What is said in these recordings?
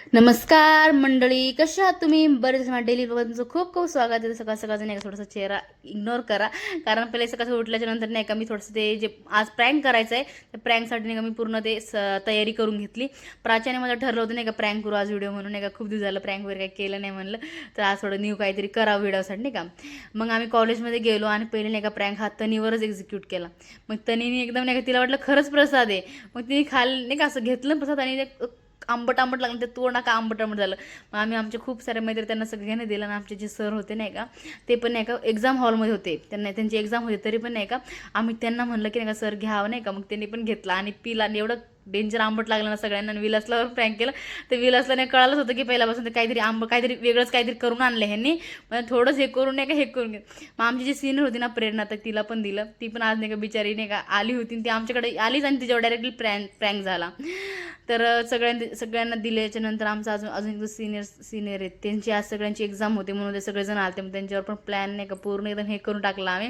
नमस्कार मंडळी, कशा आहात तुम्ही? बरेच माझ्या डेली ब्लॉगचं खूप खूप स्वागत आहे. सकाळ सकाळचं नाही का थोडंसं चेहरा इग्नोर करा, कारण पहिले सकाळचं उठल्याच्या नंतर नाही का मी थोडंसं ते जे आज प्रँक करायचं आहे त्या प्रँकसाठी नाही का मी पूर्ण ते तयारी करून घेतली. प्राच्याने मला ठरलं होतं नाही का प्रँक करू आज व्हिडिओ म्हणून, नाही का खूप दिवस झालं प्रँक वगैरे काही केलं नाही म्हणलं, तर आज थोडं न्यू काहीतरी करावं व्हिडिओसाठी नाही का. मग आम्ही कॉलेजमध्ये गेलो आणि पहिले नाही का प्रँक हा तनीवरच एक्झिक्यूट केला. मग तनीने एकदम नाही का तिला वाटलं खरंच प्रसाद आहे. मग तिने नाही का असं घेतलं प्रसाद आणि आंबट आंबट लागलं ते तोंड नका आंबट आंबट झालं. मग आम्ही आमचे खूप सारे मैत्री त्यांना सगळ्यांना दिलं आणि आमचे जे सर होते नाही का ते पण नाही का एक्झाम हॉलमध्ये होते, त्यांना त्यांची एक्झाम होती तरी पण नाही का आम्ही त्यांना म्हणलं की नाही का सर घ्यावं नाही का. मग त्यांनी पण घेतला आणि पिला आणि एवढं डेंजर आंबट लागलं ना सगळ्यांना. आणि विलासला प्रँक केलं तर विलासला नाही कळालंच होतं की पहिल्यापासून ते काहीतरी काहीतरी वेगळंच काहीतरी करून आणलं ह्यांनी. मग थोडंच हे करून नाही का हे करून घेत. मग आमची जी सिनियर होती ना प्रेरणा, तर तिला पण दिलं. ती पण आज नाही का बिचारी नाही का आली होती, ती आमच्याकडे आलीच आणि तिच्यावर डायरेक्टली प्रँक झाला. तर सगळ्यांना दिल्याच्या नंतर आमचा अजून अजून एक सिनियर आहेत त्यांची आज सगळ्यांची एक्झाम होती म्हणून ते सगळेजण आले. मग त्यांच्यावर पण प्लॅन नाही का पूर्ण एकदम हे करून टाकला आम्ही.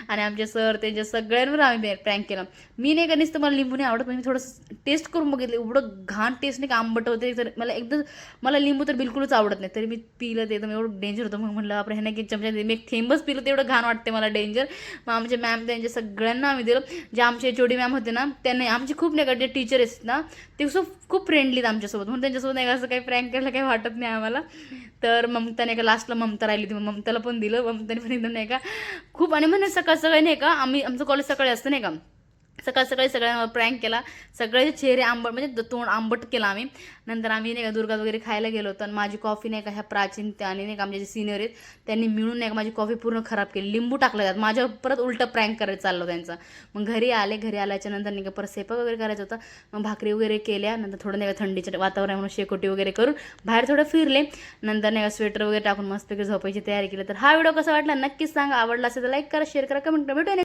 आणि आमचे सर त्यांच्या सगळ्यांवर आम्ही प्रँक केला. मी नाही का नुसतं मला लिंबू नाही आवडत, पण मी थोडंसं टेस्ट करून बघितलं, एवढं घाण टेस्ट नाही का आंबट होते. तर मला लिंबू तर बिलकुलच आवडत नाही, तरी मी पिलं ते एकदम एवढं डेंजर होतं. मग म्हटलं आपण ह्यांना की चमचा मी एक थेंबच पिलं तेवढं घाण वाटते मला डेंजर. मग आमचे मॅम त्यांच्या सगळ्यांना आम्ही दिलं. जे आमचे जोडी मॅम होते ना त्यांनी आमची खूप नाही का जे टीचर आहेत ना ते खूप फ्रेंडली आमच्यासोबत, म्हणून त्यांच्यासोबत नाही का असं काही प्रँक करायला काही वाटत नाही आम्हाला. तर ममता नाही का लास्टला ममता राहिली होती, मग ममताला पण दिलं. ममताने पण एकदम नाही का खूप. आणि म्हणजे सकाळ सकाळी नाही का आमचं कॉलेज सकाळी असतं नाही का, सकाळ सकाळी सगळ्यांवर प्रँक केला. सगळे चेहरे आंबट म्हणजे तोंड आंबट केला आम्ही. नंतर आम्ही नाही का दुर्गा वगैरे खायला गेलो होतो आणि माझी कॉफी नाही का ह्या प्राचीन आणि नाही का आमचे जे सिनियर आहेत त्यांनी मिळून नाही का माझी कॉफी पूर्ण खराब केली, लिंबू टाकलं त्यात. माझ्यावर परत उलटं प्रँक करायचं चाललं त्यांचा. मग घरी आल्याच्या नंतर नाही का परत स्वयंपाक वगैरे करायचा होता. मग भाकरी वगैरे केल्या. नंतर थोडं नाही का थंडीच्या वातावरण म्हणून शेकोटी वगैरे करून बाहेर थोडं फिरले. नंतर नाही का स्वेटर वगैरे टाकून मस्तपैकी झोपायची तयारी केली. तर हा व्हिडिओ कसा वाटला नक्कीच सांगा. आवडला असेल तर लाईक करा, शेअर करा, कमेंट करा. भेटूया